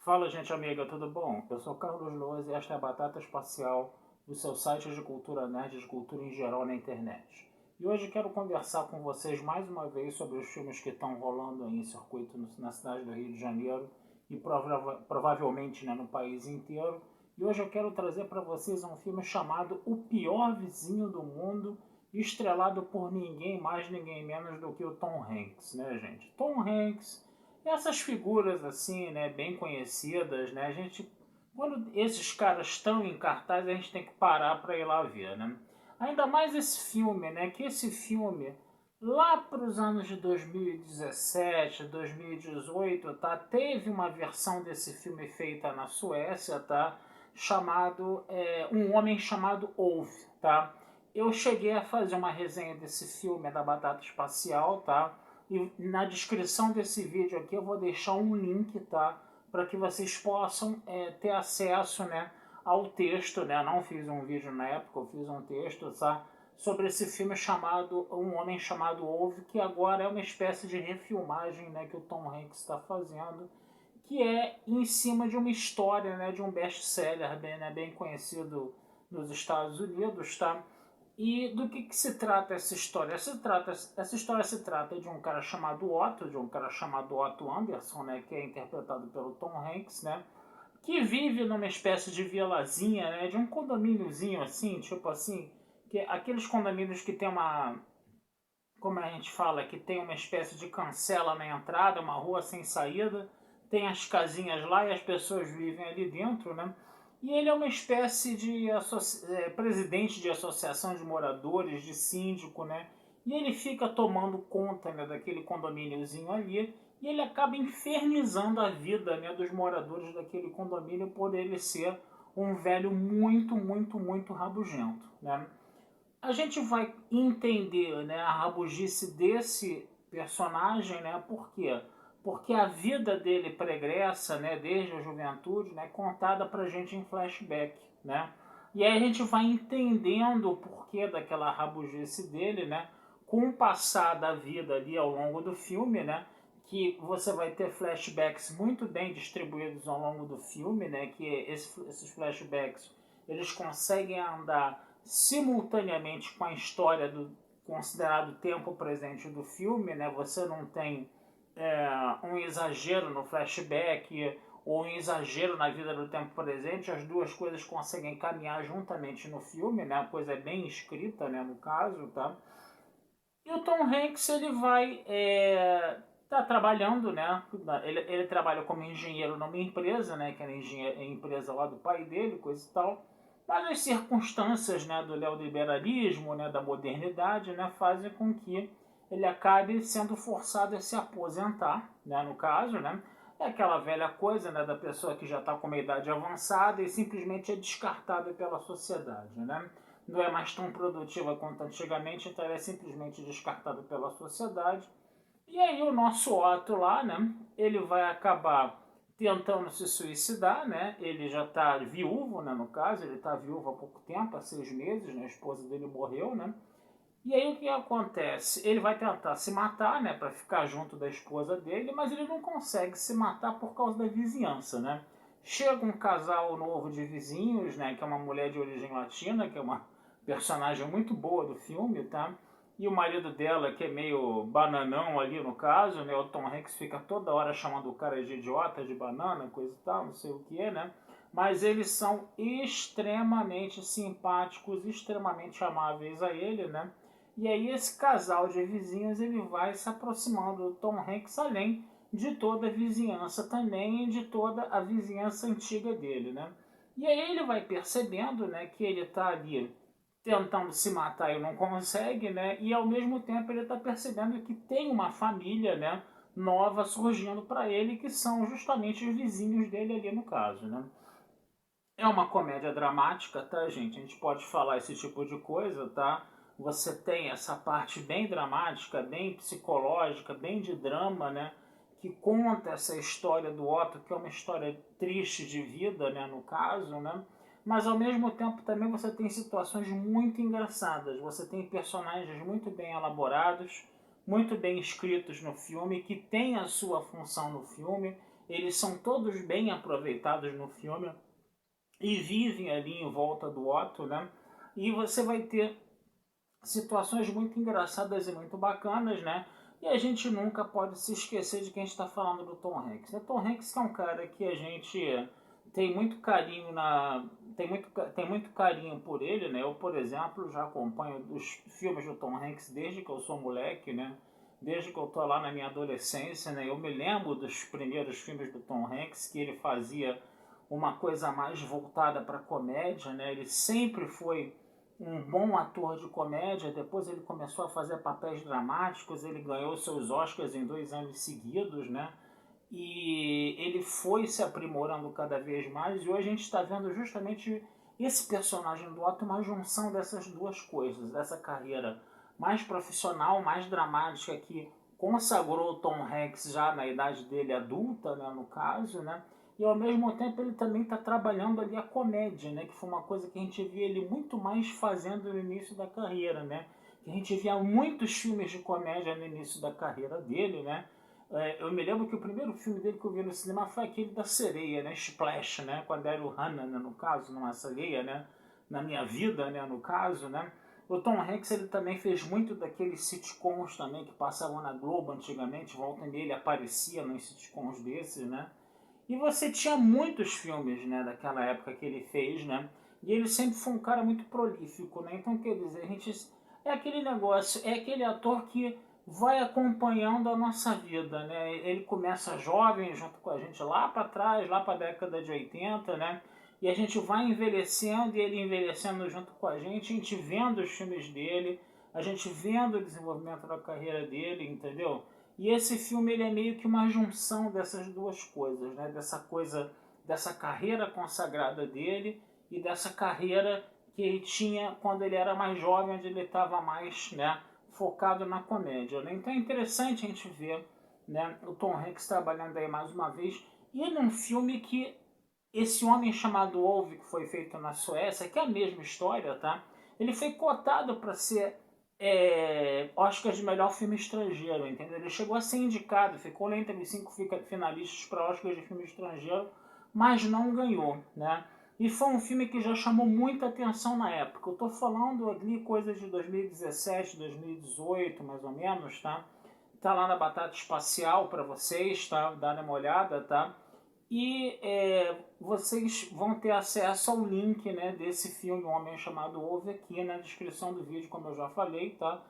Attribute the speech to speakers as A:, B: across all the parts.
A: Fala, gente amiga, tudo bom? Eu sou Carlos Loas e esta é a Batata Espacial, do seu site de cultura nerd, de cultura em geral na internet. E hoje quero conversar com vocês mais uma vez sobre os filmes que estão rolando aí em circuito na cidade do Rio de Janeiro e provavelmente, né, no país inteiro. E hoje eu quero trazer para vocês um filme chamado O Pior Vizinho do Mundo, estrelado por ninguém mais, ninguém menos do que o Tom Hanks, né, gente? Tom Hanks, essas figuras assim, né, bem conhecidas, né, a gente, quando esses caras estão em cartaz, a gente tem que parar para ir lá ver, né? Ainda mais esse filme, né, que esse filme lá para os anos de 2017, 2018, tá, teve uma versão desse filme feita na Suécia, tá, chamado Um Homem Chamado Ove, tá? Eu cheguei a fazer uma resenha desse filme da Batata Espacial, tá? E na descrição desse vídeo aqui eu vou deixar um link, tá? Para que vocês possam ter acesso, né, ao texto, né? Não fiz um vídeo na época, eu fiz um texto, tá? Sobre esse filme chamado Um Homem Chamado Ove, que agora é uma espécie de refilmagem, né, que o Tom Hanks está fazendo, que é em cima de uma história, né, de um best-seller bem, né, bem conhecido nos Estados Unidos, tá? E do que se trata essa história? Essa história se trata de um cara chamado Otto, de um cara chamado Otto Anderson, né, que é interpretado pelo Tom Hanks, né, que vive numa espécie de vilazinha, né, de um condomíniozinho assim, tipo assim, que aqueles condomínios que tem uma, como a gente fala, que tem uma espécie de cancela na entrada, uma rua sem saída, tem as casinhas lá e as pessoas vivem ali dentro, né? E ele é uma espécie de presidente de associação de moradores, de síndico, né? E ele fica tomando conta, né, daquele condomíniozinho ali e ele acaba infernizando a vida, né, dos moradores daquele condomínio por ele ser um velho muito, muito, muito rabugento, né? A gente vai entender, né, a rabugice desse personagem, né? Por quê? Porque a vida dele pregressa, né, desde a juventude, né, contada pra gente em flashback, né? E aí a gente vai entendendo o porquê daquela rabugice dele, né? Com o passar da vida ali ao longo do filme, né? Que você vai ter flashbacks muito bem distribuídos ao longo do filme, né? Que esses flashbacks eles conseguem andar simultaneamente com a história do considerado tempo presente do filme, né? Você não tem um exagero no flashback ou um exagero na vida do tempo presente, as duas coisas conseguem caminhar juntamente no filme, né? A coisa é bem escrita, né? No caso, tá? E o Tom Hanks ele vai tá trabalhando, né? Ele trabalha como engenheiro numa empresa, né? Que era a empresa lá do pai dele, coisa e tal. Mas as circunstâncias, né, do neoliberalismo, né, da modernidade, né, fazem com que ele acabe sendo forçado a se aposentar, né, no caso, né? É aquela velha coisa, né, da pessoa que já está com uma idade avançada e simplesmente é descartada pela sociedade, né? Não é mais tão produtiva quanto antigamente, então ela é simplesmente descartada pela sociedade. E aí o nosso Otto lá, né, ele vai acabar tentando se suicidar, né? Ele já está viúvo, né, no caso, ele está viúvo há pouco tempo, há 6 meses, né? A esposa dele morreu, né? E aí o que acontece? Ele vai tentar se matar, né, para ficar junto da esposa dele, mas ele não consegue se matar por causa da vizinhança, né? Chega um casal novo de vizinhos, né, que é uma mulher de origem latina, que é uma personagem muito boa do filme, tá? E o marido dela, que é meio bananão ali no caso, né? O Tom Hanks fica toda hora chamando o cara de idiota, de banana, coisa e tal, não sei o que é, né? Mas eles são extremamente simpáticos, extremamente amáveis a ele, né? E aí esse casal de vizinhos ele vai se aproximando do Tom Hanks além de toda a vizinhança também e de toda a vizinhança antiga dele, né? E aí ele vai percebendo, né, que ele está ali tentando se matar e não consegue, né? E ao mesmo tempo ele está percebendo que tem uma família, né, nova surgindo para ele que são justamente os vizinhos dele ali no caso, né? É uma comédia dramática, tá, gente? A gente pode falar esse tipo de coisa, tá? Você tem essa parte bem dramática, bem psicológica, bem de drama, né? Que conta essa história do Otto, que é uma história triste de vida, né? No caso, né? Mas ao mesmo tempo também você tem situações muito engraçadas. Você tem personagens muito bem elaborados, muito bem escritos no filme, que têm a sua função no filme. eles são todos bem aproveitados no filme e vivem ali em volta do Otto, né? E você vai ter situações muito engraçadas e muito bacanas, né? E a gente nunca pode se esquecer de quem está falando do Tom Hanks. O Tom Hanks é um cara que a gente tem muito carinho tem muito carinho por ele, né? Eu, por exemplo, já acompanho os filmes do Tom Hanks desde que eu sou moleque, né? Desde que eu tô lá na minha adolescência, né? Eu me lembro dos primeiros filmes do Tom Hanks, que ele fazia uma coisa mais voltada para comédia, né? Ele sempre foi um bom ator de comédia, depois ele começou a fazer papéis dramáticos, ele ganhou seus Oscars em 2 anos seguidos, né? E ele foi se aprimorando cada vez mais, e hoje a gente está vendo justamente esse personagem do Otto, uma junção dessas duas coisas, dessa carreira mais profissional, mais dramática, que consagrou o Tom Hanks já na idade dele adulta, né, no caso, né? E ao mesmo tempo ele também está trabalhando ali a comédia, né? Que foi uma coisa que a gente via ele muito mais fazendo no início da carreira, né? Que a gente via muitos filmes de comédia no início da carreira dele, né? Eu me lembro que o primeiro filme dele que eu vi no cinema foi aquele da sereia, né? Splash, né? Quando era o Hannah, né? No caso, numa sereia, né? Na minha vida, né? No caso, né? O Tom Hanks ele também fez muito daqueles sitcoms também que passavam na Globo antigamente, volta e meia ele aparecia nos sitcoms desses, né? E você tinha muitos filmes, né, daquela época que ele fez, né? E ele sempre foi um cara muito prolífico, né? Então, quer dizer, a gente é aquele negócio, é aquele ator que vai acompanhando a nossa vida, né? Ele começa jovem junto com a gente lá para trás, lá para a década de 80, né? E a gente vai envelhecendo e ele envelhecendo junto com a gente vendo os filmes dele, a gente vendo o desenvolvimento da carreira dele, entendeu? E esse filme ele é meio que uma junção dessas duas coisas, né? Dessa coisa, dessa carreira consagrada dele e dessa carreira que ele tinha quando ele era mais jovem, onde ele estava mais, né, focado na comédia, né? Então é interessante a gente ver, né, o Tom Hanks trabalhando aí mais uma vez e num filme que esse Homem Chamado Ove, que foi feito na Suécia, que é a mesma história, tá? Ele foi cotado para ser Oscar de melhor filme estrangeiro, entendeu? Ele chegou a ser indicado, ficou lá entre os 5 finalistas para Oscar de filme estrangeiro, mas não ganhou, né? E foi um filme que já chamou muita atenção na época. Eu tô falando ali coisas de 2017, 2018, mais ou menos, tá? Tá lá na Batata Espacial para vocês, tá? Dá uma olhada, tá? E vocês vão ter acesso ao link, né, desse filme, Um Homem Chamado Ove, aqui na descrição do vídeo, como eu já falei, tá?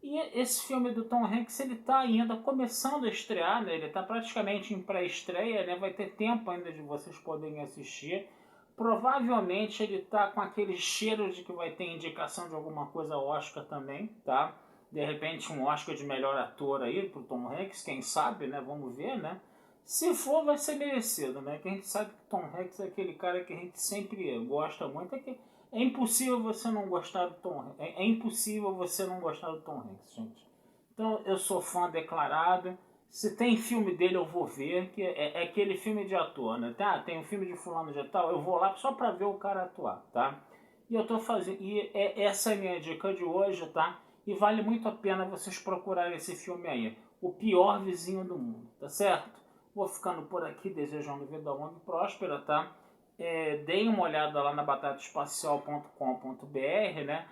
A: E esse filme do Tom Hanks, ele tá ainda começando a estrear, né? Ele tá praticamente em pré-estreia, né? Vai ter tempo ainda de vocês poderem assistir. Provavelmente ele tá com aquele cheiro de que vai ter indicação de alguma coisa Oscar também, tá? De repente um Oscar de melhor ator aí pro Tom Hanks, quem sabe, né? Vamos ver, né? Se for, vai ser merecido, né? Que a gente sabe que Tom Hanks é aquele cara que a gente sempre gosta muito. É impossível você não gostar do Tom Hanks. É impossível você não gostar do Tom Hanks, gente. Então, eu sou fã declarado. Se tem filme dele, eu vou ver. Que é aquele filme de ator, né? Tá? Tem um filme de fulano de tal, eu vou lá só pra ver o cara atuar, tá? E eu tô fazendo... essa é a minha dica de hoje, tá? E vale muito a pena vocês procurarem esse filme aí. O Pior Vizinho do Mundo, tá certo? Vou ficando por aqui, desejando vida longa e próspera, tá? Deem uma olhada lá na batataespacial.com.br, né?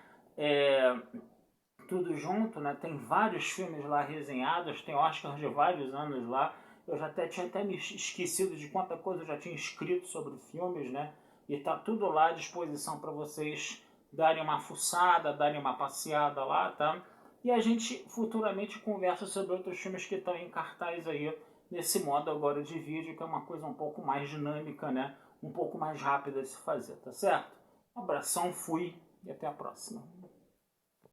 A: Tudo junto, né? Tem vários filmes lá resenhados, tem Oscars de vários anos lá. Eu já tinha até me esquecido de quanta coisa eu já tinha escrito sobre filmes, né? E tá tudo lá à disposição para vocês darem uma fuçada, darem uma passeada lá, tá? E a gente futuramente conversa sobre outros filmes que estão em cartaz aí, nesse modo agora de vídeo, que é uma coisa um pouco mais dinâmica, né? Um pouco mais rápida de se fazer, tá certo? Um abração, fui e até a próxima.